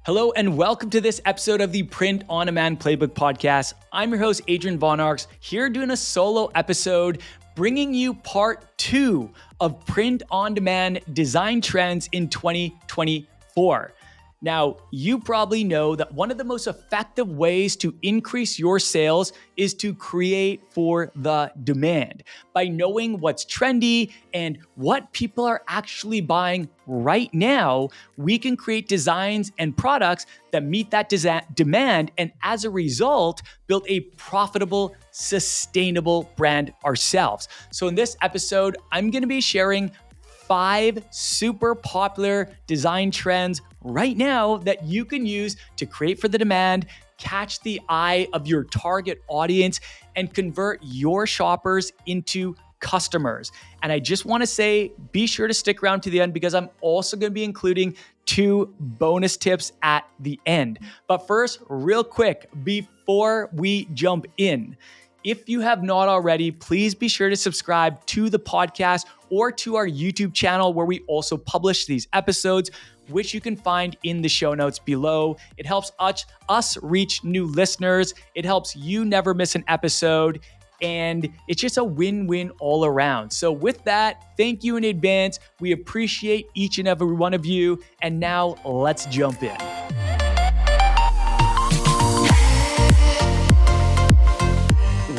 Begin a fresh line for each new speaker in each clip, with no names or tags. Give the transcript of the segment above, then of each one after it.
Hello and welcome to this episode of the Print on Demand Playbook Podcast. I'm your host, Adrian here doing a solo episode, bringing you part 2 of Print on Demand design trends in 2024. Now, you probably know that one of the most effective ways to increase your sales is to create for the demand. By knowing what's trendy and what people are actually buying right now, we can create designs and products that meet that demand, and as a result, build a profitable, sustainable brand ourselves. So in this episode, I'm going to be sharing 5 super popular design trends right now that you can use to create for the demand, catch the eye of your target audience, and convert your shoppers into customers. And I just want to say, be sure to stick around to the end because I'm also going to be including 2 bonus tips at the end. But first, real quick, before we jump in, if you have not already, please be sure to subscribe to the podcast or to our YouTube channel where we also publish these episodes, which you can find in the show notes below. It helps us reach new listeners. It helps you never miss an episode. And it's just a win-win all around. So with that, thank you in advance. We appreciate each and every one of you. And now let's jump in.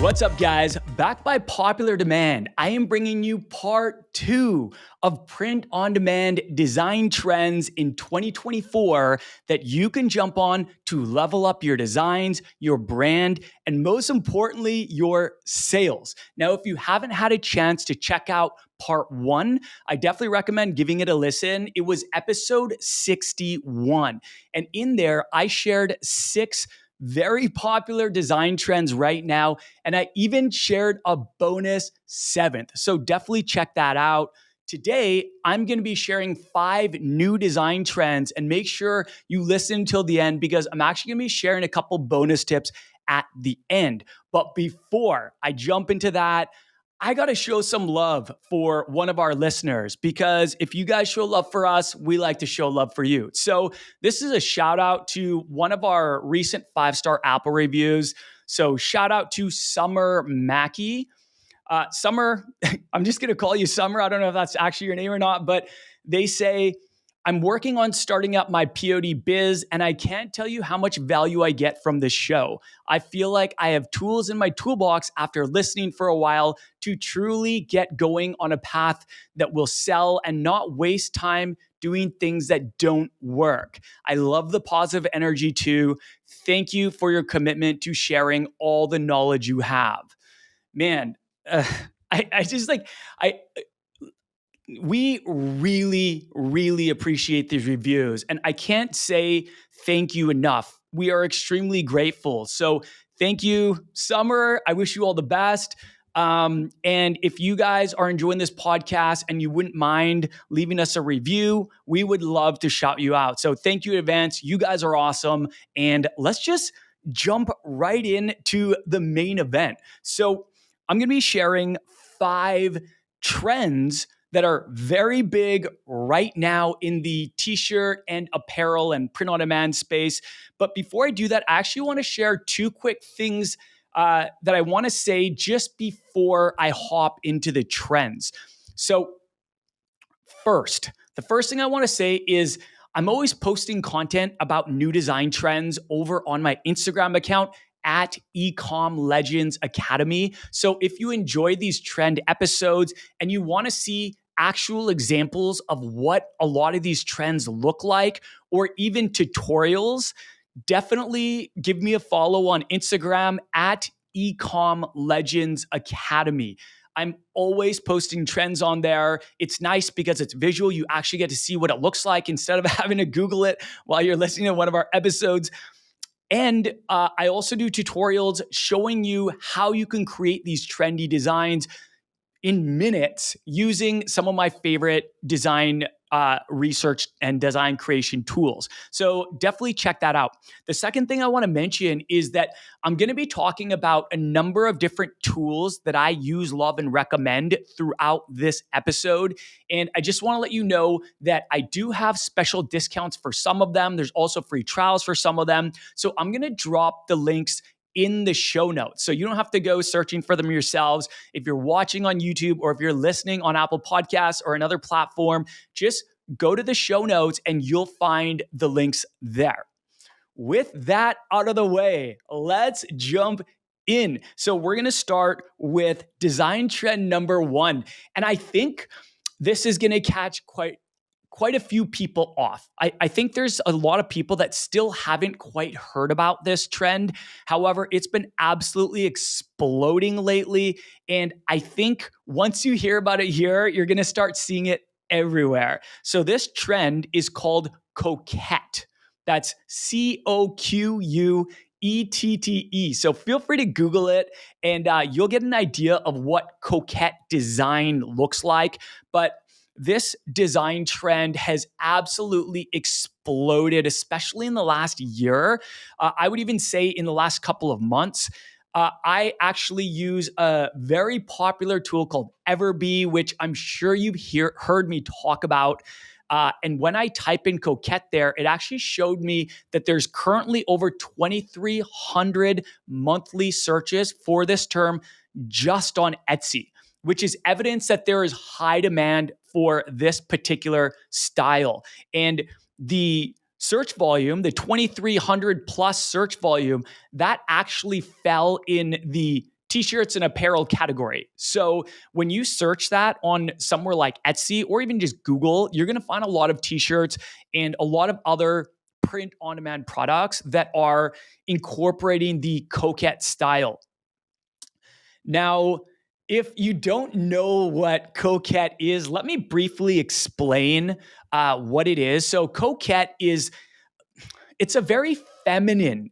What's up, guys? Back by popular demand, I am bringing you part 2 of Print on Demand design trends in 2024 that you can jump on to level up your designs, your brand, and most importantly, your sales. Now, if you haven't had a chance to check out part 1, I definitely recommend giving it a listen. It was episode 61. And in there, I shared 6 very popular design trends right now. And I even shared a bonus 7th. So definitely check that out. Today, I'm going to be sharing 5 new design trends, and make sure you listen till the end because I'm actually going to be sharing a couple bonus tips at the end. But before I jump into that, I got to show some love for one of our listeners because if you guys show love for us, we like to show love for you. So this is a shout out to one of our recent 5-star Apple reviews. So shout out to Summer Mackey. Summer, I'm just going to call you Summer. I don't know if that's actually your name or not, but they say, I'm working on starting up my POD biz, and I can't tell you how much value I get from this show. I feel like I have tools in my toolbox after listening for a while to truly get going on a path that will sell and not waste time doing things that don't work. I love the positive energy too. Thank you for your commitment to sharing all the knowledge you have. Man, we really, really appreciate these reviews. And I can't say thank you enough. We are extremely grateful. So thank you, Summer. I wish you all the best. And if you guys are enjoying this podcast and you wouldn't mind leaving us a review, we would love to shout you out. So thank you in advance. You guys are awesome. And let's just jump right into the main event. So I'm going to be sharing 5 trends that are very big right now in the t-shirt and apparel and print on demand space. But before I do that, I actually want to share 2 quick things that I want to say just before I hop into the trends. So the first thing I want to say is I'm always posting content about new design trends over on my Instagram account at Ecom Legends Academy. So if you enjoy these trend episodes and you want to see actual examples of what a lot of these trends look like, or even tutorials, definitely give me a follow on Instagram at Ecom Legends Academy. I'm always posting trends on there. It's nice because it's visual. You actually get to see what it looks like instead of having to Google it while you're listening to one of our episodes. And I also do tutorials showing you how you can create these trendy designs in minutes using some of my favorite design research and design creation tools. So definitely check that out. The second thing I want to mention is that I'm going to be talking about a number of different tools that I use, love, and recommend throughout this episode. And I just want to let you know that I do have special discounts for some of them. There's also free trials for some of them. So I'm going to drop the links in the show notes. So you don't have to go searching for them yourselves. If you're watching on YouTube or if you're listening on Apple Podcasts or another platform, just go to the show notes and you'll find the links there. With that out of the way, let's jump in. So we're going to start with design trend number 1. And I think this is going to catch quite a few people off. I think there's a lot of people that still haven't quite heard about this trend. However, it's been absolutely exploding lately. And I think once you hear about it here, you're going to start seeing it everywhere. So this trend is called Coquette. That's Coquette. So feel free to Google it and you'll get an idea of what Coquette design looks like. But this design trend has absolutely exploded, especially in the last year. I would even say in the last couple of months. I actually use a very popular tool called Everbee, which I'm sure you've heard me talk about. And when I type in Coquette there, it actually showed me that there's currently over 2,300 monthly searches for this term just on Etsy, which is evidence that there is high demand for this particular style. And the search volume, the 2,300 plus search volume, that actually fell in the t-shirts and apparel category. So when you search that on somewhere like Etsy or even just Google, you're going to find a lot of t-shirts and a lot of other print on demand products that are incorporating the Coquette style. Now, if you don't know what Coquette is, let me briefly explain what it is. So Coquette it's a very feminine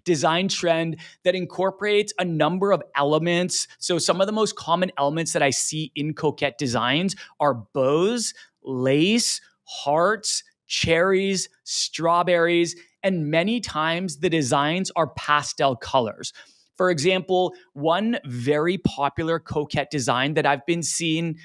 design trend that incorporates a number of elements. So some of the most common elements that I see in Coquette designs are bows, lace, hearts, cherries, strawberries, and many times the designs are pastel colors. For example, one very popular Coquette design that I've been seeing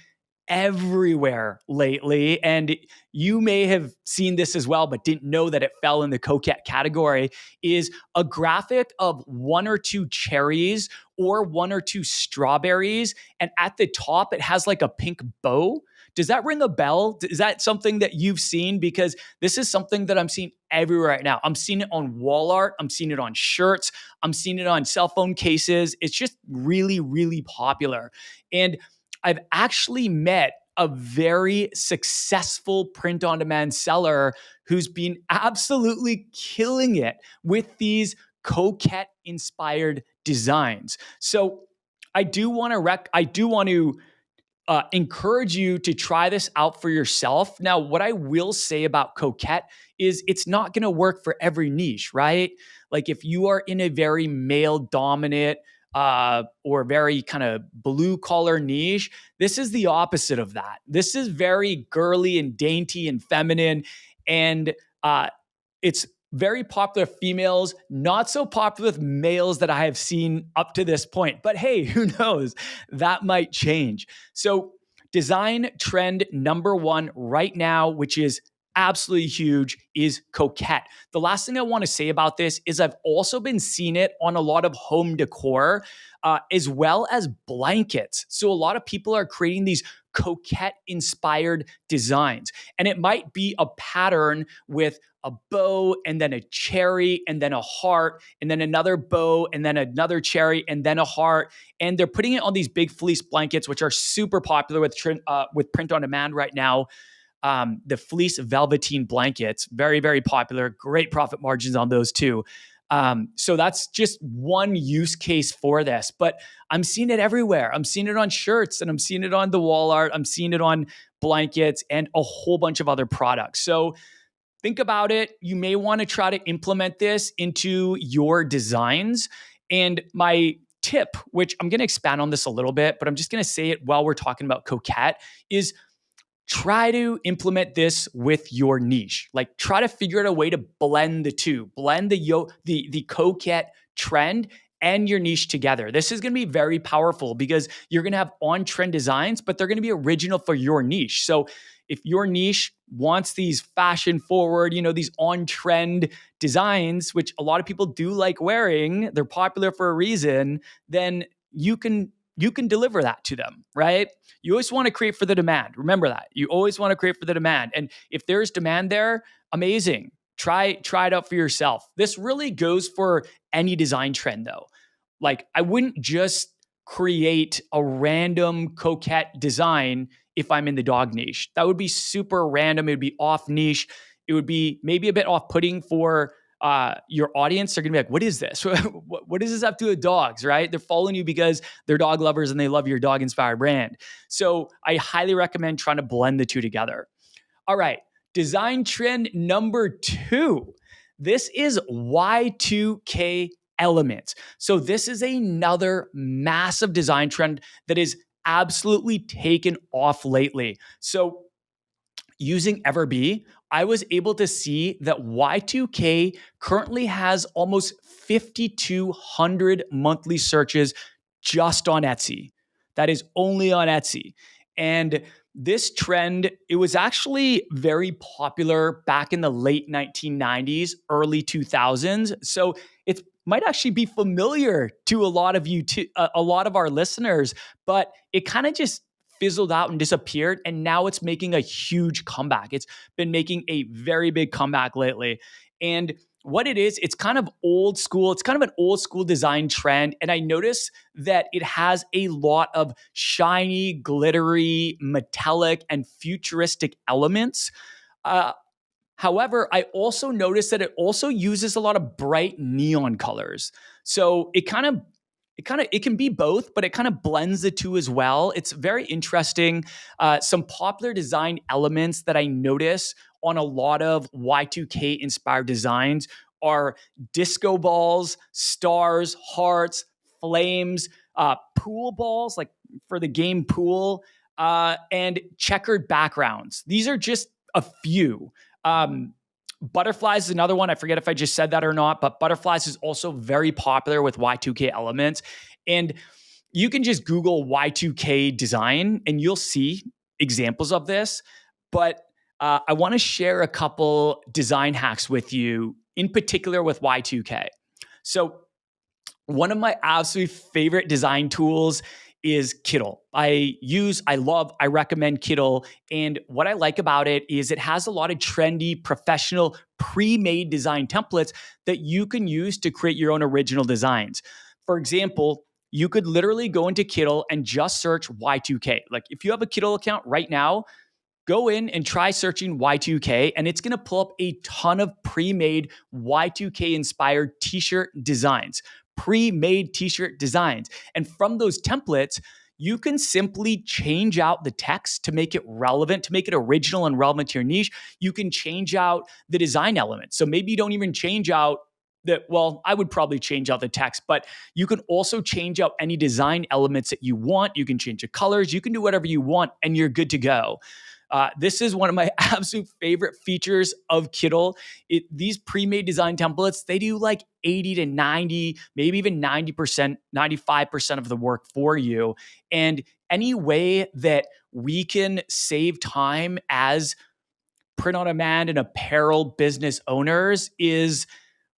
everywhere lately, and you may have seen this as well, but didn't know that it fell in the Coquette category, is a graphic of one or two cherries or one or two strawberries. And at the top, it has like a pink bow. Does that ring a bell? Is that something that you've seen? Because this is something that I'm seeing everywhere right now. I'm seeing it on wall art. I'm seeing it on shirts. I'm seeing it on cell phone cases. It's just really, really popular. And I've actually met a very successful print on demand seller who's been absolutely killing it with these Coquette inspired designs. So I do want to encourage you to try this out for yourself. Now, what I will say about Coquette is it's not going to work for every niche, right? Like if you are in a very male dominant or very kind of blue collar niche, this is the opposite of that. This is very girly and dainty and feminine. And it's very popular with females, not so popular with males that I have seen up to this point. But hey, who knows? That might change. So design trend number 1 right now, which is absolutely huge, is Coquette. The last thing I want to say about this is I've also been seeing it on a lot of home decor, as well as blankets. So a lot of people are creating these Coquette inspired designs. And it might be a pattern with a bow and then a cherry and then a heart and then another bow and then another cherry and then a heart. And they're putting it on these big fleece blankets, which are super popular with print on demand right now. The fleece velveteen blankets, very, very popular, great profit margins on those too. So that's just one use case for this, but I'm seeing it everywhere. I'm seeing it on shirts and I'm seeing it on the wall art. I'm seeing it on blankets and a whole bunch of other products. So think about it. You may want to try to implement this into your designs. And my tip, which I'm going to expand on this a little bit, but I'm just going to say it while we're talking about Coquette, is try to implement this with your niche. Like try to figure out a way to blend the two, blend the Coquette trend and your niche together. This is going to be very powerful because you're going to have on-trend designs, but they're going to be original for your niche. So if your niche wants these fashion forward, these on-trend designs, which a lot of people do like wearing, they're popular for a reason, then you can deliver that to them, right? You always want to create for the demand. Remember that. You always want to create for the demand. And if there's demand there, amazing. Try it out for yourself. This really goes for any design trend though. Like I wouldn't just create a random Coquette design if I'm in the dog niche. That would be super random. It would be off niche. It would be maybe a bit off-putting for your audience. They're gonna be like, what is this? What does this have to do with dogs, right? They're following you because they're dog lovers and they love your dog inspired brand. So I highly recommend trying to blend the two together. All right, design trend number 2. This is Y2K elements. So this is another massive design trend that is absolutely taken off lately. So using Everbee, I was able to see that Y2K currently has almost 5,200 monthly searches just on Etsy. That is only on Etsy. And this trend, it was actually very popular back in the late 1990s, early 2000s. So it might actually be familiar to a lot of you, a lot of our listeners, but it kind of just fizzled out and disappeared. And now it's making a huge comeback. It's been making a very big comeback lately. And what it is, it's kind of old school. It's kind of an old school design trend. And I notice that it has a lot of shiny, glittery, metallic, and futuristic elements. However, I also noticed that it also uses a lot of bright neon colors. So it can be both, but it kind of blends the two as well. It's very interesting. Some popular design elements that I notice on a lot of Y2K inspired designs are disco balls, stars, hearts, flames, pool balls, like for the game pool, and checkered backgrounds. These are just a few. Butterflies is another one. I forget if I just said that or not, but butterflies is also very popular with Y2K elements. And you can just Google Y2K design and you'll see examples of this. But I want to share a couple design hacks with you, in particular with Y2K. So one of my absolute favorite design tools is Kittl. I recommend Kittl. And what I like about it is it has a lot of trendy, professional, pre-made design templates that you can use to create your own original designs. For example, you could literally go into Kittl and just search Y2K. Like if you have a Kittl account right now, go in and try searching Y2K, and it's going to pull up a ton of pre-made Y2K inspired t-shirt designs. Pre-made t-shirt designs. And from those templates, you can simply change out the text to make it relevant, to make it original and relevant to your niche. You can change out the design elements. So maybe you don't even change out I would probably change out the text, but you can also change out any design elements that you want. You can change the colors. You can do whatever you want, and you're good to go. This is one of my absolute favorite features of Kittl. These pre-made design templates, they do like 80 to 90, maybe even 90%, 95% of the work for you. And any way that we can save time as print on demand and apparel business owners is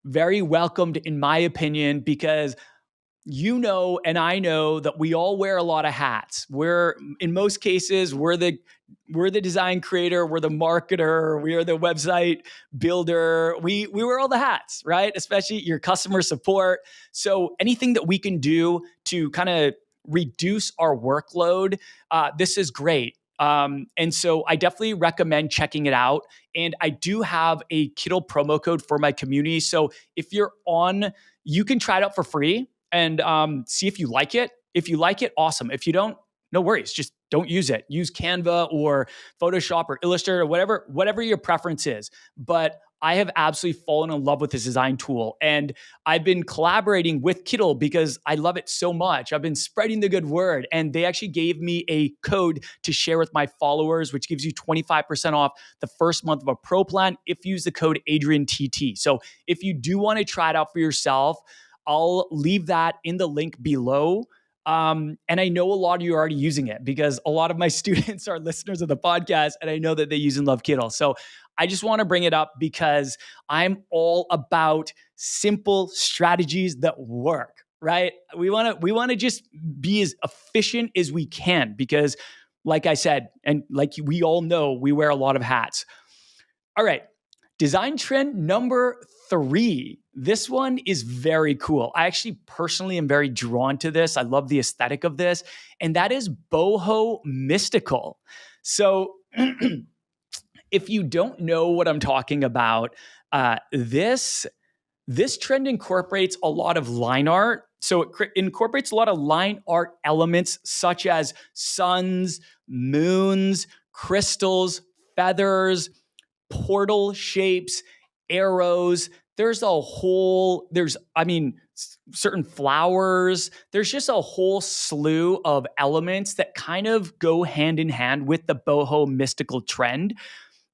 very welcomed, in my opinion, because and I know that we all wear a lot of hats. In most cases, we're the design creator, we're the marketer, we are the website builder. We wear all the hats, right? Especially your customer support. So anything that we can do to kind of reduce our workload, this is great. And so I definitely recommend checking it out. And I do have a Kittl promo code for my community. So if you're you can try it out for free and see if you like it. If you like it, awesome. If you don't, no worries. Just don't use it. Use Canva or Photoshop or Illustrator or whatever your preference is. But I have absolutely fallen in love with this design tool. And I've been collaborating with Kittle because I love it so much. I've been spreading the good word. And they actually gave me a code to share with my followers, which gives you 25% off the first month of a pro plan if you use the code AdrianTT. So if you do want to try it out for yourself, I'll leave that in the link below. And I know a lot of you are already using it because a lot of my students are listeners of the podcast, and I know that they use and love Kittle. So I just want to bring it up because I'm all about simple strategies that work, right? We want to just be as efficient as we can because, like I said, and like we all know, we wear a lot of hats. All right. Design trend number 3. This one is very cool. I actually personally am very drawn to this. I love the aesthetic of this, and that is boho mystical. So if you don't know what I'm talking about, this trend incorporates a lot of line art. So it incorporates a lot of line art elements such as suns, moons, crystals, feathers, portal shapes, arrows. Certain flowers. There's just a whole slew of elements that kind of go hand in hand with the boho mystical trend.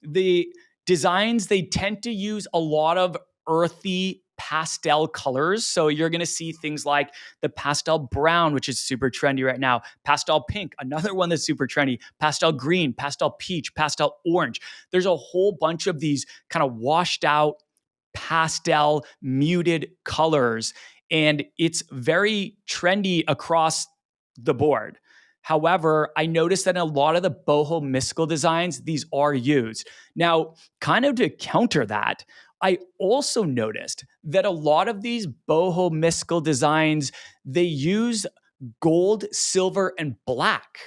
The designs, they tend to use a lot of earthy pastel colors. So you're going to see things like the pastel brown, which is super trendy right now, pastel pink, another one that's super trendy, pastel green, pastel peach, pastel orange. There's a whole bunch of these kind of washed out pastel muted colors, and it's very trendy across the board. However, I noticed that in a lot of the boho mystical designs, these are used. Now, kind of to counter that, I also noticed that a lot of these boho mystical designs, they use gold, silver, and black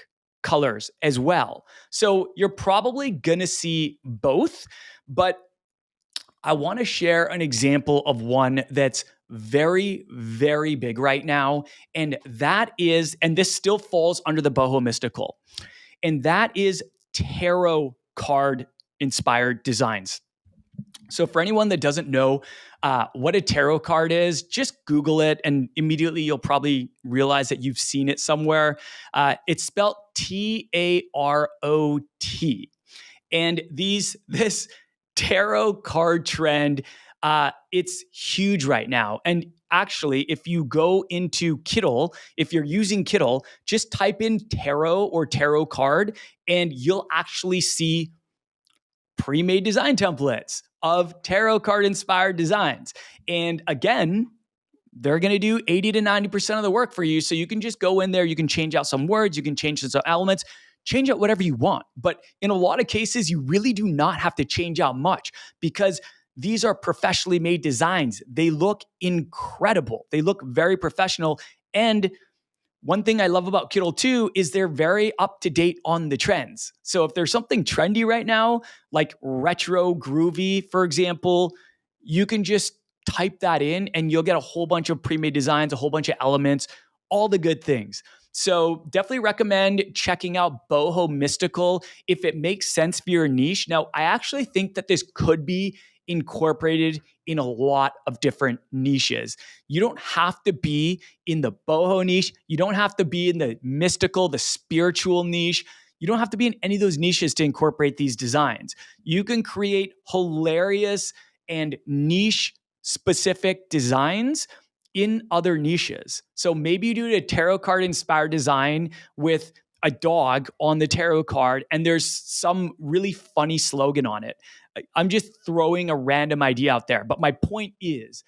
colors as well. So you're probably going to see both, but I want to share an example of one that's very, very big right now. And that is, and this still falls under the boho mystical, and that is tarot card inspired designs. So for anyone that doesn't know what a tarot card is, just Google it and immediately you'll probably realize that you've seen it somewhere. It's spelled Tarot. And this tarot card trend, it's huge right now. And actually, if you go into Kittle, if you're using Kittle, just type in tarot or tarot card, and you'll actually see pre-made design templates of tarot card inspired designs. And again, they're going to do 80 to 90% of the work for you. So you can just go in there, you can change out some words, you can change some elements, change out whatever you want. But in a lot of cases, you really do not have to change out much because these are professionally made designs. They look incredible. They look very professional. And one thing I love about Kittle too is they're very up to date on the trends. So if there's something trendy right now, like retro groovy, for example, you can just type that in and you'll get a whole bunch of pre-made designs, a whole bunch of elements, all the good things. So definitely recommend checking out Boho Mystical if it makes sense for your niche. Now, I actually think that this could be incorporated in a lot of different niches. You don't have to be in the boho niche. You don't have to be in the mystical, the spiritual niche. You don't have to be in any of those niches to incorporate these designs. You can create hilarious and niche specific designs in other niches. So maybe you do a tarot card inspired design with a dog on the tarot card and there's some really funny slogan on it. I'm just throwing a random idea out there. But my point is,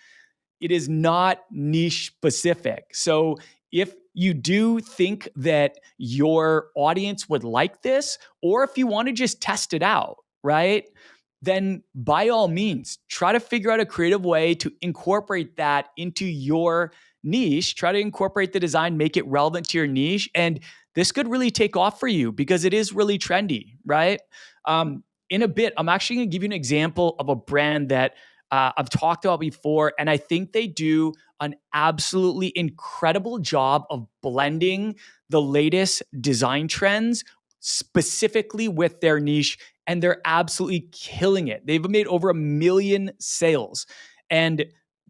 it is not niche specific. So if you do think that your audience would like this, or if you want to just test it out, right? Then by all means, try to figure out a creative way to incorporate that into your niche. Try to incorporate the design, make it relevant to your niche. And this could really take off for you because it is really trendy, right? In a bit, I'm actually going to give you an example of a brand that I've talked about before, and I think they do an absolutely incredible job of blending the latest design trends specifically with their niche and they're absolutely killing it. They've made over 1 million sales, and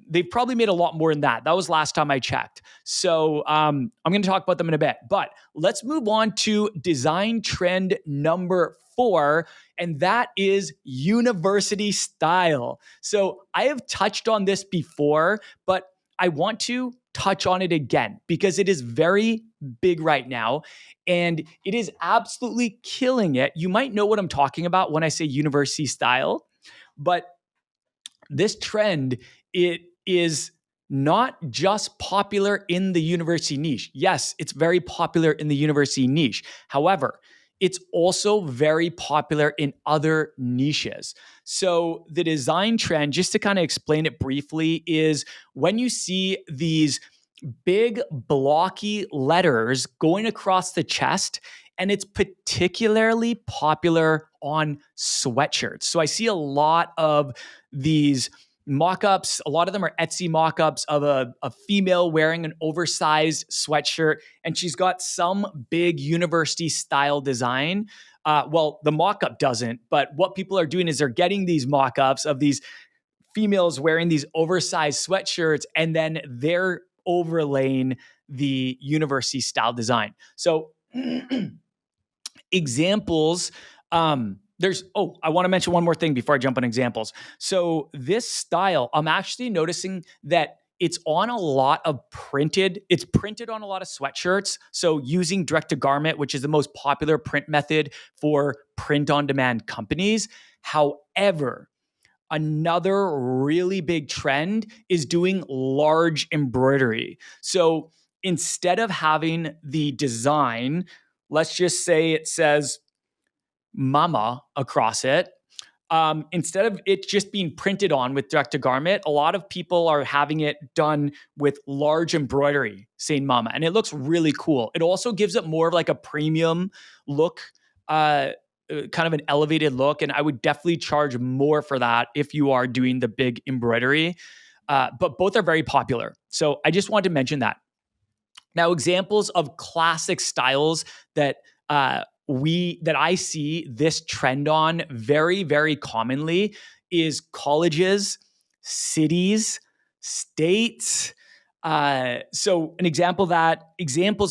they've probably made a lot more than that. That was last time I checked. So I'm going to talk about them in a bit, but let's move on to design trend number 4, and that is university style. So I have touched on this before, but I want to touch on it again because it is very big right now and it is absolutely killing it. You might know what I'm talking about when I say university style, but this trend, it is not just popular in the university niche. Yes, it's very popular in the university niche. However, it's also very popular in other niches. So the design trend, just to kind of explain it briefly, is when you see these big blocky letters going across the chest, and it's particularly popular on sweatshirts. So I see a lot of these mock-ups. A lot of them are Etsy mock-ups of a female wearing an oversized sweatshirt, and she's got some big university style design. Well, the mock-up doesn't, but what people are doing is they're getting these mock-ups of these females wearing these oversized sweatshirts, and then they're overlaying the university style design. So examples, I want to mention one more thing before I jump on examples. So this style, I'm actually noticing that it's on a lot of it's printed on a lot of sweatshirts. So using direct to garment, which is the most popular print method for print on demand companies. However, another really big trend is doing large embroidery. So instead of having the design, let's just say it says mama across it, instead of it just being printed on with direct to garment, a lot of people are having it done with large embroidery saying mama, and it looks really cool. It also gives it more of like a premium look, kind of an elevated look, and I would definitely charge more for that if you are doing the big embroidery. But both are very popular. So I just wanted to mention that. Now, examples of classic styles that that I see this trend on very, very commonly is colleges, cities, states. So examples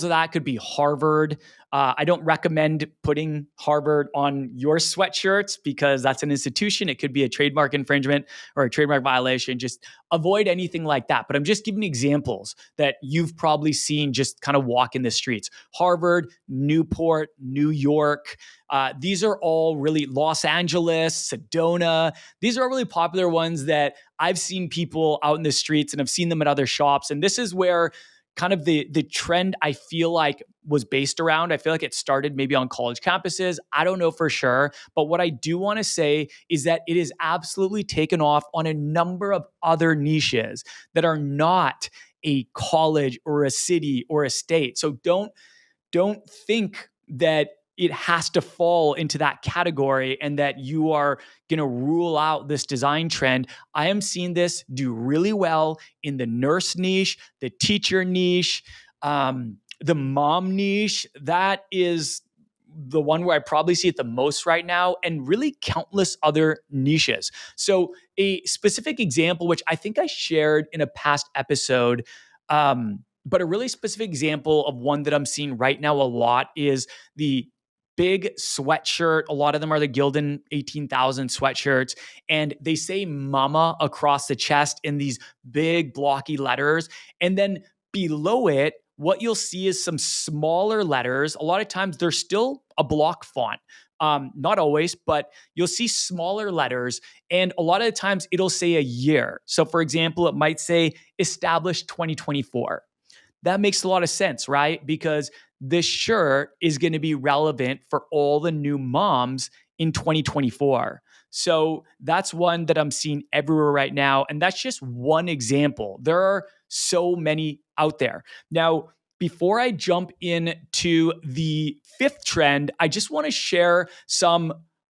of that could be Harvard. I don't recommend putting Harvard on your sweatshirts because that's an institution. It could be a trademark infringement or a trademark violation. Just avoid anything like that. But I'm just giving examples that you've probably seen just kind of walking the streets. Harvard, Newport, New York. These are all really Los Angeles, Sedona. These are all really popular ones that I've seen people out in the streets and I've seen them at other shops. And this is where kind of the trend I feel like was based around. I feel like it started maybe on college campuses. I don't know for sure. But what I do want to say is that it is absolutely taken off on a number of other niches that are not a college or a city or a state. So don't think that it has to fall into that category and that you are going to rule out this design trend. I am seeing this do really well in the nurse niche, the teacher niche, the mom niche. That is the one where I probably see it the most right now, and really countless other niches. So a specific example, which I think I shared in a past episode, but a really specific example of one that I'm seeing right now a lot is the big sweatshirt. A lot of them are the Gildan 18,000 sweatshirts, and they say mama across the chest in these big blocky letters. And then below it, what you'll see is some smaller letters. A lot of times they're still a block font. Not always, but you'll see smaller letters. And a lot of the times it'll say a year. So for example, it might say established 2024. That makes a lot of sense, right? Because this shirt is going to be relevant for all the new moms in 2024. So that's one that I'm seeing everywhere right now. And that's just one example. There are so many out there. Now, before I jump into the 5th trend, I just want to share some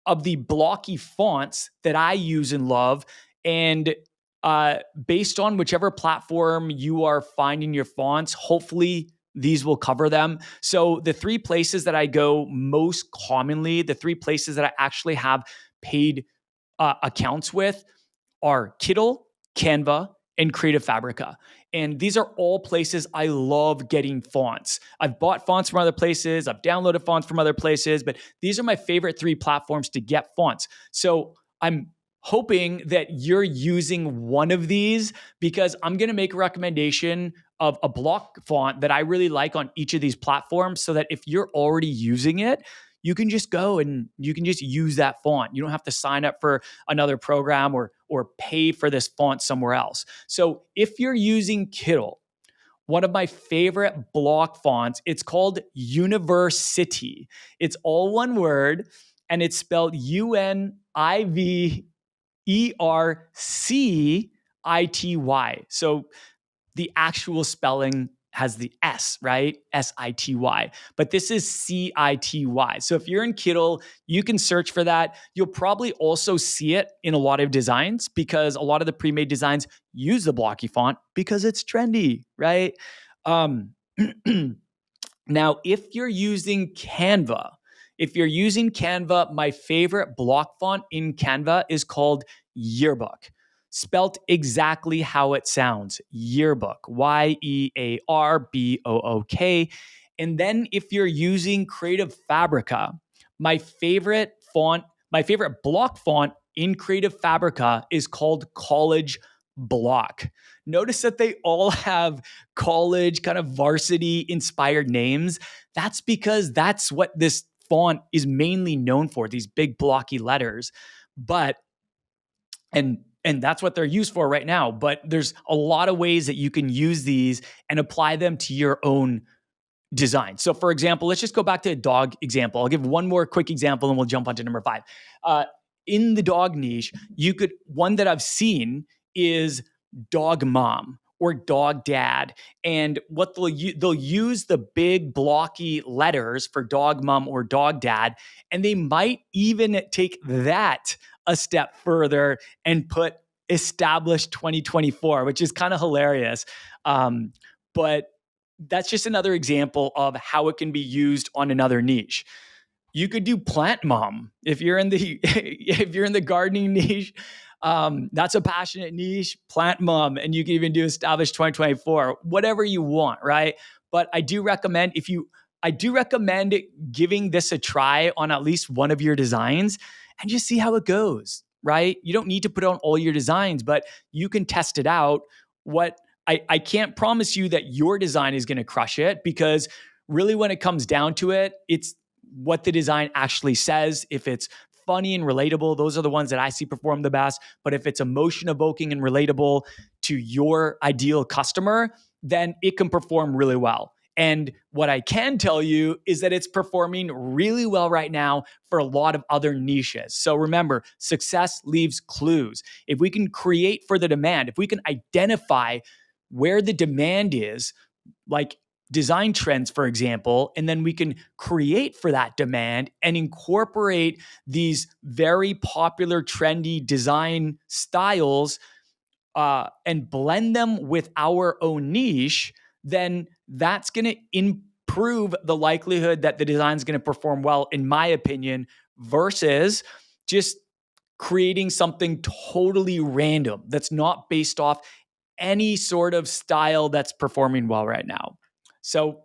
of the blocky fonts that I use and love. And based on whichever platform you are finding your fonts, hopefully these will cover them. So the three places that I go most commonly, the three places that I actually have paid accounts with are Kittle, Canva, and Creative Fabrica. And these are all places I love getting fonts. I've bought fonts from other places, I've downloaded fonts from other places, but these are my favorite three platforms to get fonts. So I'm hoping that you're using one of these, because I'm going to make a recommendation of a block font that I really like on each of these platforms, so that if you're already using it, you can just go and you can just use that font. You don't have to sign up for another program or pay for this font somewhere else. So if you're using Kittle, one of my favorite block fonts, it's called University. It's all one word, and it's spelled Universicity. So the actual spelling has the S, right? Sity. But this is City. So if you're in Kittle, you can search for that. You'll probably also see it in a lot of designs, because a lot of the pre-made designs use the blocky font because it's trendy, right? Now, if you're using Canva, my favorite block font in Canva is called Yearbook, spelt exactly how it sounds, Yearbook, Yearbook. And then if you're using Creative Fabrica, my favorite block font in Creative Fabrica is called College Block. Notice that they all have college kind of varsity inspired names. That's because that's what this font is mainly known for, these big blocky letters. But and that's what they're used for right now. But there's a lot of ways that you can use these and apply them to your own design. So for example, let's just go back to a dog example. I'll give one more quick example and we'll jump on to number 5. In the dog niche, one that I've seen is dog mom or dog dad. And what they'll use the big blocky letters for dog mom or dog dad, and they might even take that a step further and put established 2024, which is kind of hilarious. But that's just another example of how it can be used on another niche. You could do plant mom if you're in the gardening niche. That's a passionate niche, plant mom, and you can even do established 2024, whatever you want, right? But I do recommend giving this a try on at least one of your designs and just see how it goes, right? You don't need to put on all your designs, but you can test it out. I can't promise you that your design is going to crush it, because really when it comes down to it, it's what the design actually says. If it's funny and relatable, those are the ones that I see perform the best. But if it's emotion evoking and relatable to your ideal customer, then it can perform really well. And what I can tell you is that it's performing really well right now for a lot of other niches. So remember, success leaves clues. If we can create for the demand, if we can identify where the demand is, like design trends, for example, and then we can create for that demand and incorporate these very popular, trendy design styles and blend them with our own niche, then that's going to improve the likelihood that the design is going to perform well, in my opinion, versus just creating something totally random that's not based off any sort of style that's performing well right now. So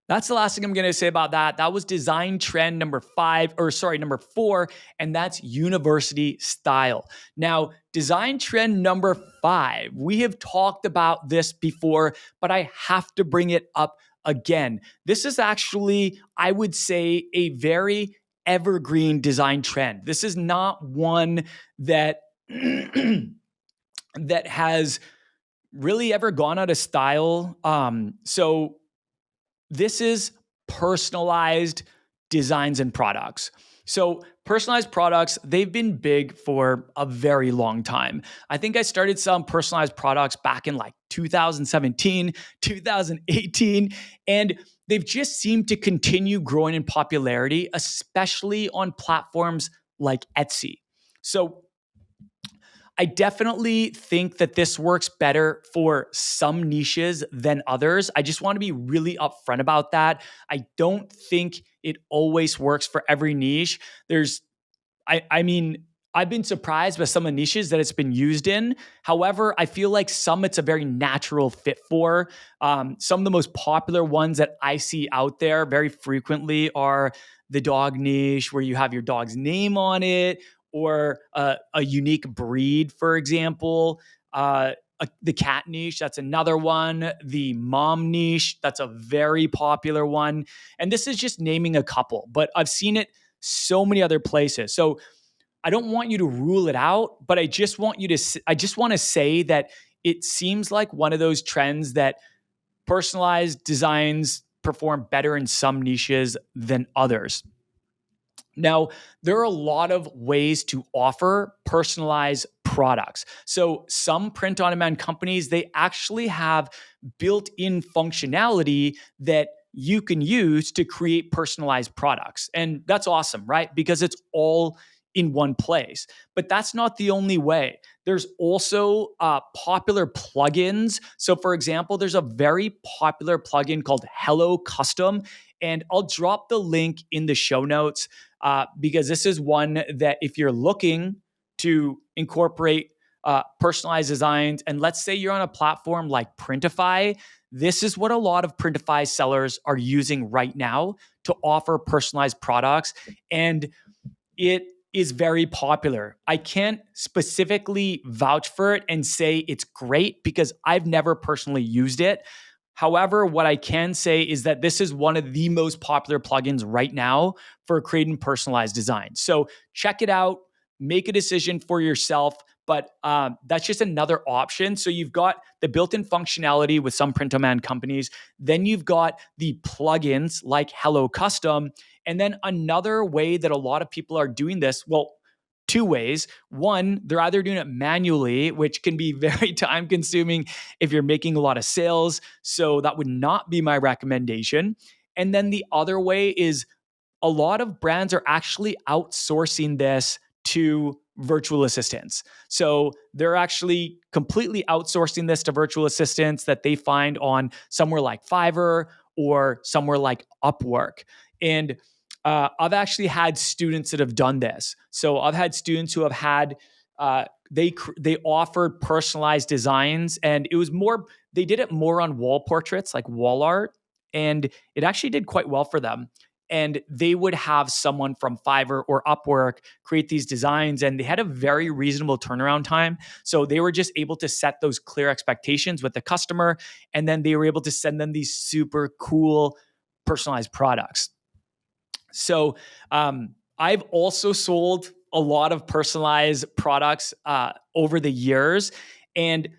that's the last thing I'm going to say about that. That was design trend number 4, and that's university style. Now, design trend number 5, we have talked about this before, but I have to bring it up again. This is actually, I would say, a very evergreen design trend. This is not one that that has really ever gone out of style. So this is personalized designs and products. So personalized products, they've been big for a very long time. I think I started selling personalized products back in like 2017, 2018, and they've just seemed to continue growing in popularity, especially on platforms like Etsy. So I definitely think that this works better for some niches than others. I just want to be really upfront about that. I don't think it always works for every niche. I mean, I've been surprised by some of the niches that it's been used in. However, I feel like some it's a very natural fit for. Some of the most popular ones that I see out there very frequently are the dog niche, where you have your dog's name on it, or a unique breed, for example. The cat niche, that's another one. The mom niche, that's a very popular one. And this is just naming a couple, but I've seen it so many other places. So I don't want you to rule it out, but I just want to say that it seems like one of those trends that personalized designs perform better in some niches than others. Now, there are a lot of ways to offer personalized products. So some print on demand companies, they actually have built-in functionality that you can use to create personalized products. And that's awesome, right? Because it's all in one place. But that's not the only way. There's also popular plugins. So for example, there's a very popular plugin called Hello Custom, and I'll drop the link in the show notes because this is one that if you're looking to incorporate personalized designs, and let's say you're on a platform like Printify, this is what a lot of Printify sellers are using right now to offer personalized products. And it is very popular. I can't specifically vouch for it and say it's great because I've never personally used it. However, what I can say is that this is one of the most popular plugins right now for creating personalized designs. So check it out, make a decision for yourself. But that's just another option. So you've got the built-in functionality with some print-on-demand companies. Then you've got the plugins like Hello Custom. And then another way that a lot of people are doing this, well, two ways. One, they're either doing it manually, which can be very time consuming if you're making a lot of sales. So that would not be my recommendation. And then the other way is a lot of brands are actually outsourcing this to virtual assistants. So they're actually completely outsourcing this to virtual assistants that they find on somewhere like Fiverr or somewhere like Upwork. And I've actually had students that have done this. So I've had students who have had they offered personalized designs, and it was more they did it more on wall portraits, like wall art, and it actually did quite well for them. And they would have someone from Fiverr or Upwork create these designs, and they had a very reasonable turnaround time. So they were just able to set those clear expectations with the customer, and then they were able to send them these super cool personalized products. So I've also sold a lot of personalized products over the years. And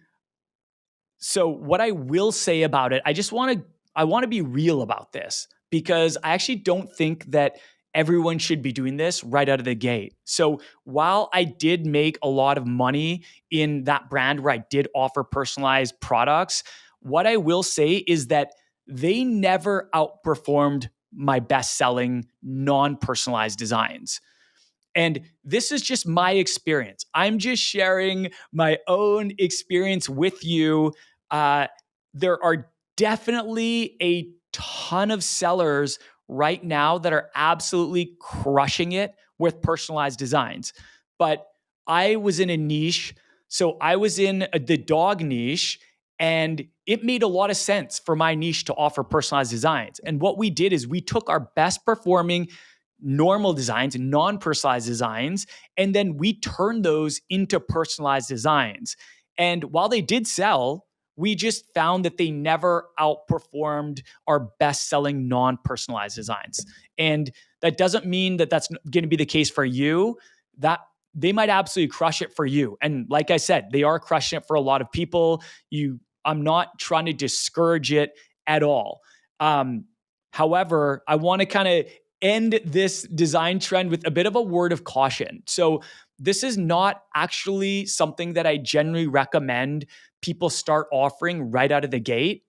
so what I will say about it, I want to be real about this because I actually don't think that everyone should be doing this right out of the gate. So while I did make a lot of money in that brand where I did offer personalized products, what I will say is that they never outperformed my best-selling non-personalized designs. And this is just my experience. I'm just sharing my own experience with you. There are definitely a ton of sellers right now that are absolutely crushing it with personalized designs. But I was in a niche. So I was in the dog niche, and it made a lot of sense for my niche to offer personalized designs. And what we did is we took our best performing normal designs, non-personalized designs, and then we turned those into personalized designs. And while they did sell, we just found that they never outperformed our best-selling non-personalized designs. And that doesn't mean that that's going to be the case for you. That they might absolutely crush it for you. And like I said, they are crushing it for a lot of people. I'm not trying to discourage it at all. However, I want to kind of end this design trend with a bit of a word of caution. So this is not actually something that I generally recommend people start offering right out of the gate.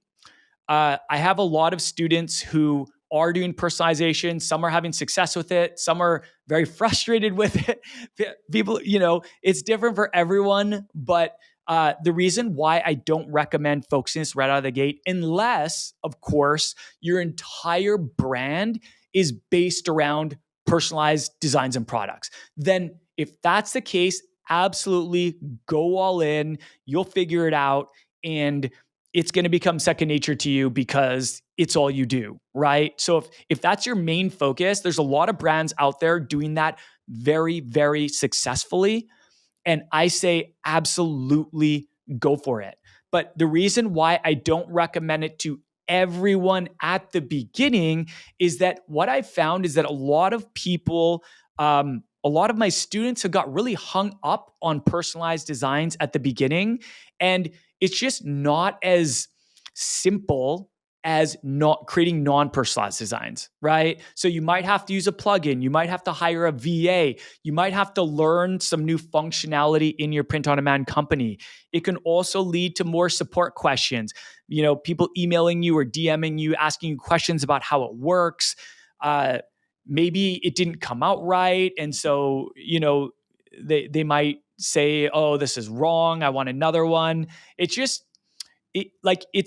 I have a lot of students who are doing personalization. Some are having success with it. Some are very frustrated with it. People, it's different for everyone. But the reason why I don't recommend focusing this right out of the gate, unless, of course, your entire brand is based around personalized designs and products, then if that's the case, absolutely go all in. You'll figure it out. And it's going to become second nature to you because it's all you do, right? So if that's your main focus, there's a lot of brands out there doing that very, very successfully. And I say absolutely go for it. But the reason why I don't recommend it to everyone at the beginning is that what I found is that a lot of people, a lot of my students have got really hung up on personalized designs at the beginning. And it's just not as simple as not creating non-personalized designs, right? So you might have to use a plugin, you might have to hire a VA, you might have to learn some new functionality in your print-on-demand company. It can also lead to more support questions. People emailing you or DMing you, asking you questions about how it works. Maybe it didn't come out right, and so they might say, "Oh, this is wrong. I want another one." It's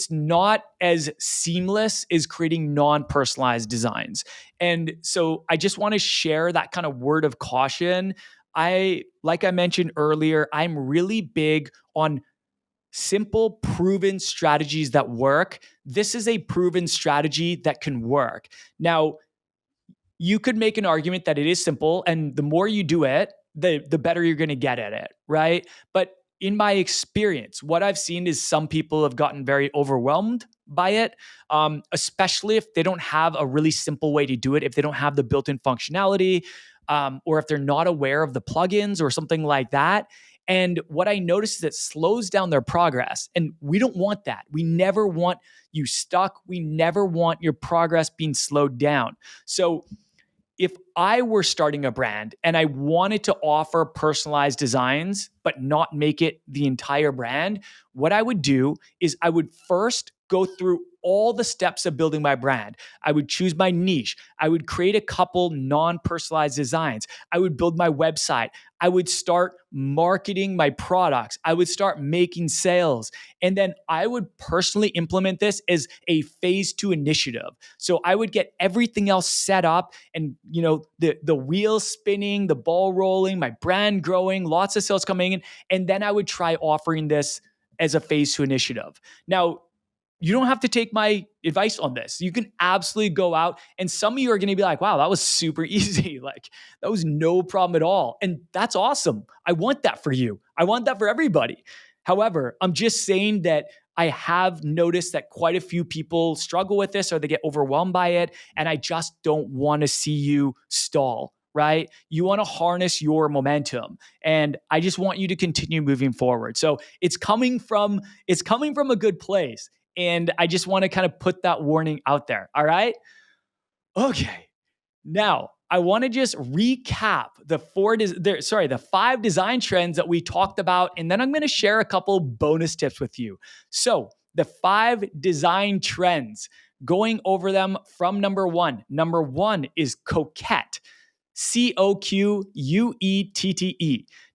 not as seamless as creating non-personalized designs. And so I just want to share that kind of word of caution. Like I mentioned earlier, I'm really big on simple, proven strategies that work. This is a proven strategy that can work. Now, you could make an argument that it is simple, and the more you do it, the better you're going to get at it, right? But in my experience, what I've seen is some people have gotten very overwhelmed by it, especially if they don't have a really simple way to do it, if they don't have the built-in functionality, or if they're not aware of the plugins or something like that. And what I notice is it slows down their progress. And we don't want that. We never want you stuck. We never want your progress being slowed down. So if I were starting a brand and I wanted to offer personalized designs, but not make it the entire brand, what I would do is I would first go through all the steps of building my brand. I would choose my niche. I would create a couple non-personalized designs. I would build my website. I would start marketing my products. I would start making sales. And then I would personally implement this as a phase 2 initiative. So I would get everything else set up and, the wheels spinning, the ball rolling, my brand growing, lots of sales coming in. And then I would try offering this as a phase 2 initiative. Now, you don't have to take my advice on this. You can absolutely go out, and some of you are going to be like, wow, that was super easy. Like, that was no problem at all. And that's awesome. I want that for you. I want that for everybody. However, I'm just saying that I have noticed that quite a few people struggle with this or they get overwhelmed by it. And I just don't want to see you stall, right? You want to harness your momentum. And I just want you to continue moving forward. So it's coming from a good place. And I just want to kind of put that warning out there. All right. Okay. Now, I want to just recap the 5 design trends that we talked about. And then I'm going to share a couple bonus tips with you. So, the 5 design trends, going over them from number 1. Number 1 is Coquette. Coquette.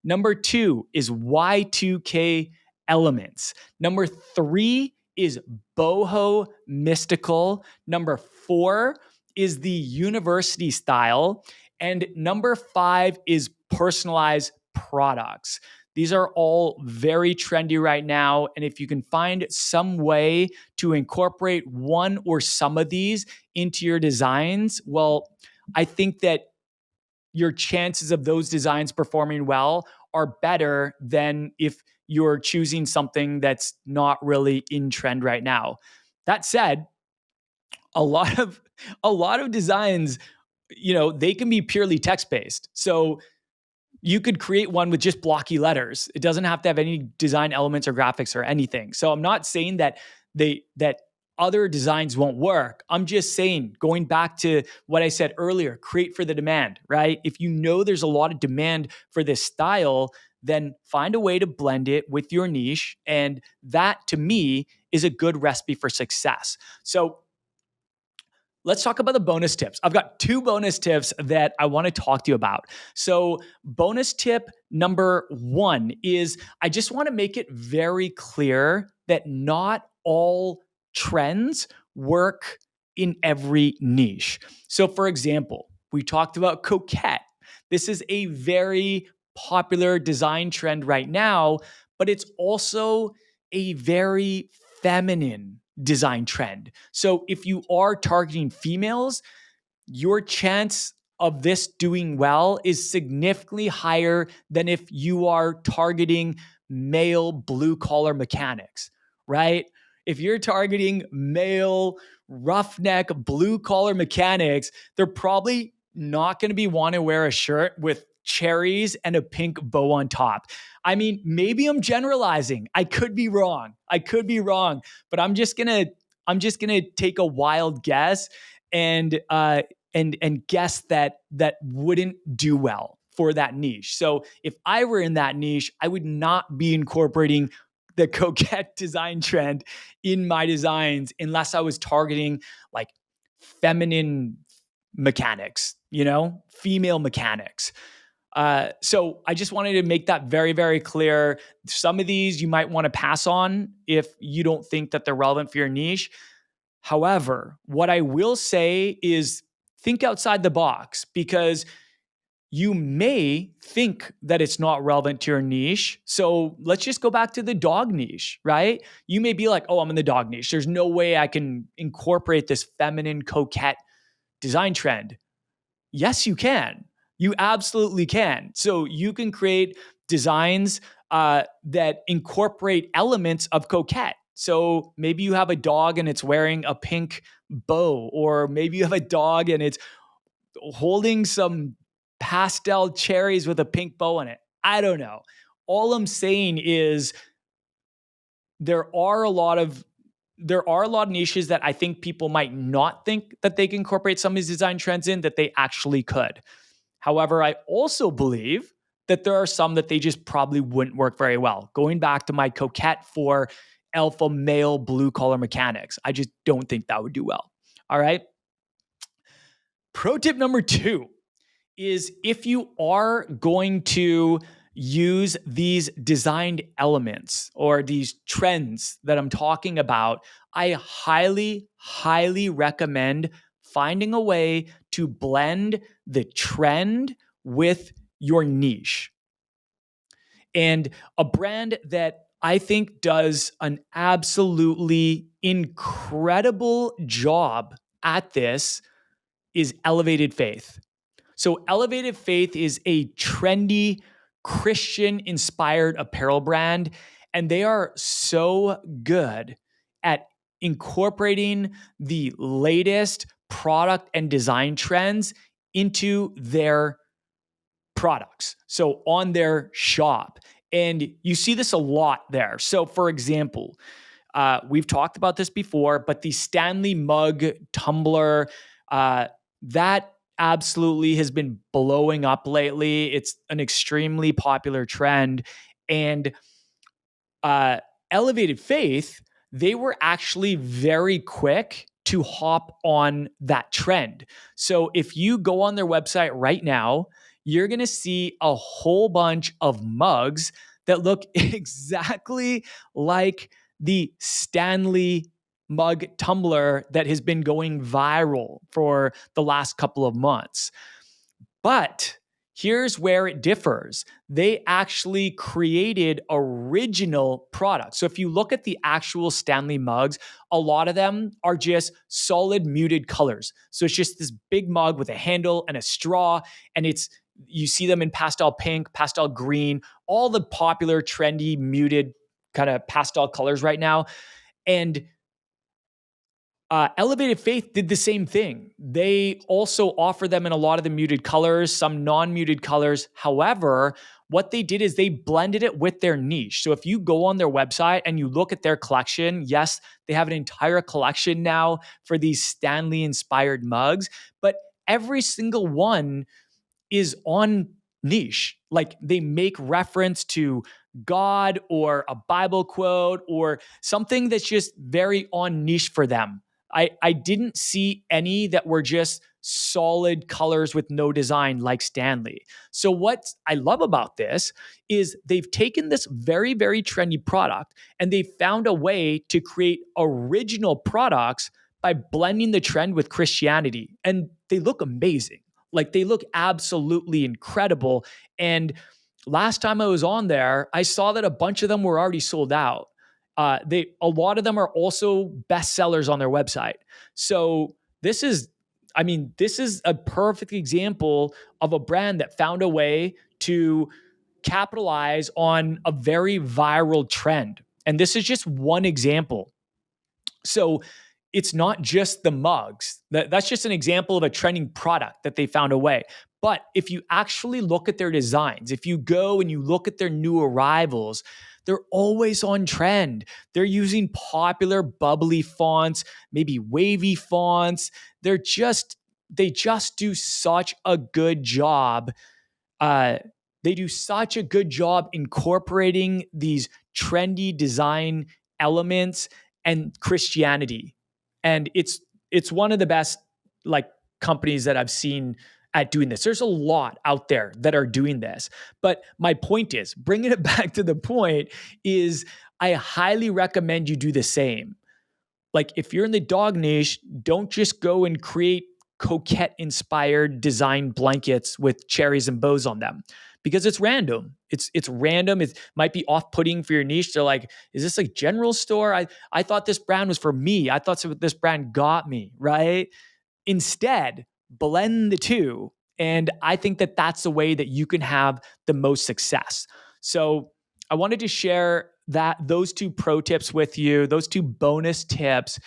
Number 2 is Y2K elements. Number 3 is Boho mystical. Number 4 is the university style. And number 5 is personalized products. These are all very trendy right now. And if you can find some way to incorporate one or some of these into your designs, well, I think that your chances of those designs performing well are better than if you're choosing something that's not really in trend right now. That said, a lot of designs, they can be purely text-based. So you could create one with just blocky letters. It doesn't have to have any design elements or graphics or anything. So I'm not saying that other designs won't work. I'm just saying, going back to what I said earlier, create for the demand, right? If you know there's a lot of demand for this style, then find a way to blend it with your niche. And that, to me, is a good recipe for success. So let's talk about the bonus tips. I've got 2 bonus tips that I want to talk to you about. So, bonus tip number 1 is I just want to make it very clear that not all trends work in every niche. So, for example, we talked about Coquette. This is a very popular design trend right now, but it's also a very feminine design trend. So if you are targeting females, your chance of this doing well is significantly higher than if you are targeting male blue collar mechanics, right? If you're targeting male roughneck blue collar mechanics, they're probably not going to be want to wear a shirt with cherries and a pink bow on top. I mean, maybe I'm generalizing. I could be wrong. But I'm just gonna take a wild guess and guess that wouldn't do well for that niche. So if I were in that niche, I would not be incorporating the Coquette design trend in my designs unless I was targeting like feminine mechanics, female mechanics. So I just wanted to make that very, very clear. Some of these you might want to pass on if you don't think that they're relevant for your niche. However, what I will say is think outside the box, because you may think that it's not relevant to your niche. So let's just go back to the dog niche, right? You may be like, oh, I'm in the dog niche. There's no way I can incorporate this feminine Coquette design trend. Yes, you can. You absolutely can. So you can create designs that incorporate elements of Coquette. So maybe you have a dog and it's wearing a pink bow, or maybe you have a dog and it's holding some pastel cherries with a pink bow on it. I don't know. All I'm saying is there are a lot of niches that I think people might not think that they can incorporate some of these design trends in that they actually could. However, I also believe that there are some that they just probably wouldn't work very well. Going back to my Coquette for alpha male blue collar mechanics, I just don't think that would do well. All right. Pro tip number 2 is if you are going to use these designed elements or these trends that I'm talking about, I highly, highly recommend finding a way to blend the trend with your niche. And a brand that I think does an absolutely incredible job at this is Elevated Faith. So Elevated Faith is a trendy Christian-inspired apparel brand, and they are so good at incorporating the latest product and design trends into their products. So on their shop. And you see this a lot there. So for example, we've talked about this before, but the Stanley mug tumbler, that absolutely has been blowing up lately. It's an extremely popular trend. And Elevated Faith, they were actually very quick to hop on that trend. So if you go on their website right now, you're going to see a whole bunch of mugs that look exactly like the Stanley mug tumbler that has been going viral for the last couple of months. But here's where it differs. They actually created original products. So if you look at the actual Stanley mugs, a lot of them are just solid muted colors. So it's just this big mug with a handle and a straw, and you see them in pastel pink, pastel green, all the popular trendy muted kind of pastel colors right now. And Elevated Faith did the same thing. They also offer them in a lot of the muted colors, some non-muted colors. However, what they did is they blended it with their niche. So if you go on their website and you look at their collection, yes, they have an entire collection now for these Stanley-inspired mugs, but every single one is on niche. Like they make reference to God or a Bible quote or something that's just very on niche for them. I didn't see any that were just solid colors with no design like Stanley. So what I love about this is they've taken this very, very trendy product and they found a way to create original products by blending the trend with Christianity. And they look amazing. Like they look absolutely incredible. And last time I was on there, I saw that a bunch of them were already sold out. A lot of them are also bestsellers on their website. So this is a perfect example of a brand that found a way to capitalize on a very viral trend. And this is just one example. So it's not just the mugs. That's just an example of a trending product that they found a way. But if you actually look at their designs, if you go and you look at their new arrivals, they're always on trend. They're using popular bubbly fonts, maybe wavy fonts. They just do such a good job. They do such a good job incorporating these trendy design elements and Christianity. And it's one of the best like companies that I've seen at doing this. There's a lot out there that are doing this. But my point is, bringing it back to the point is I highly recommend you do the same. Like if you're in the dog niche, don't just go and create Coquette inspired design blankets with cherries and bows on them because it's random. It's random. It might be off-putting for your niche. They're like, is this a general store? I thought this brand was for me. I thought this brand got me, right? Instead, blend the two. And I think that that's the way that you can have the most success. So I wanted to share those two pro tips with you, those two bonus tips.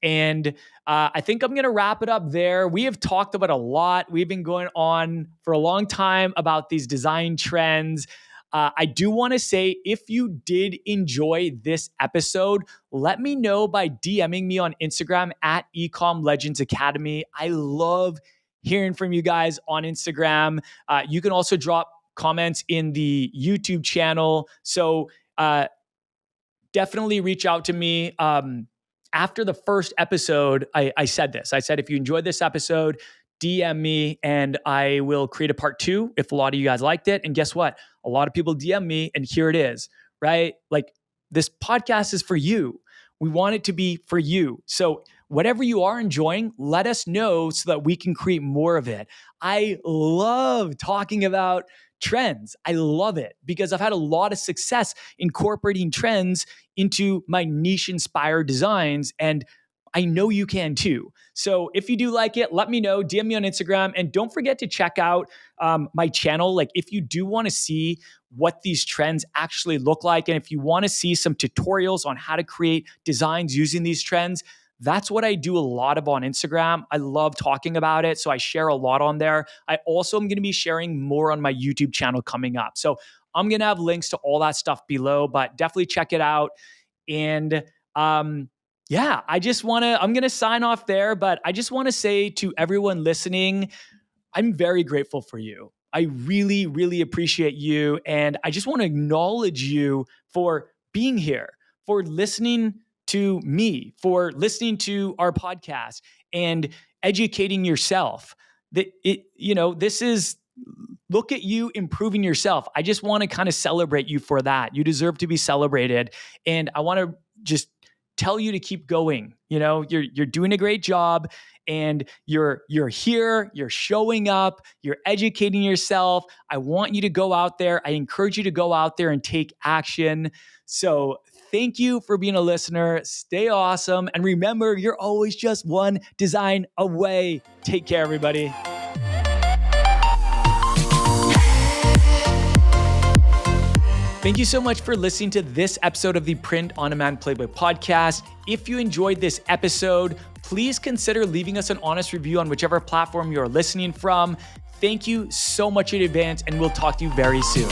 And I think I'm going to wrap it up there. We have talked about a lot. We've been going on for a long time about these design trends. I do want to say, if you did enjoy this episode, let me know by DMing me on Instagram at Ecom Legends Academy. I love hearing from you guys on Instagram. You can also drop comments in the YouTube channel. So definitely reach out to me. After the first episode, I said this. I said, if you enjoyed this episode, DM me and I will create a part 2 if a lot of you guys liked it. And guess what? A lot of people DM me and here it is, right? Like this podcast is for you. We want it to be for you. So whatever you are enjoying, let us know so that we can create more of it. I love talking about trends. I love it because I've had a lot of success incorporating trends into my niche inspired designs. And I know you can too. So if you do like it, let me know, DM me on Instagram, and don't forget to check out my channel. Like if you do want to see what these trends actually look like, and if you want to see some tutorials on how to create designs using these trends, that's what I do a lot of on Instagram. I love talking about it. So I share a lot on there. I also am going to be sharing more on my YouTube channel coming up. So I'm going to have links to all that stuff below, but definitely check it out. And I'm going to sign off there, but I just want to say to everyone listening, I'm very grateful for you. I really, really appreciate you. And I just want to acknowledge you for being here, for listening to me, for listening to our podcast and educating yourself. This is, look at you improving yourself. I just want to kind of celebrate you for that. You deserve to be celebrated. And I want to just tell you to keep going. You're doing a great job and you're here, you're showing up, you're educating yourself. I want you to go out there. I encourage you to go out there and take action. So thank you for being a listener. Stay awesome. And remember, you're always just one design away. Take care, everybody. Thank you so much for listening to this episode of the Print on Demand Playbook podcast. If you enjoyed this episode, please consider leaving us an honest review on whichever platform you're listening from. Thank you so much in advance, and we'll talk to you very soon.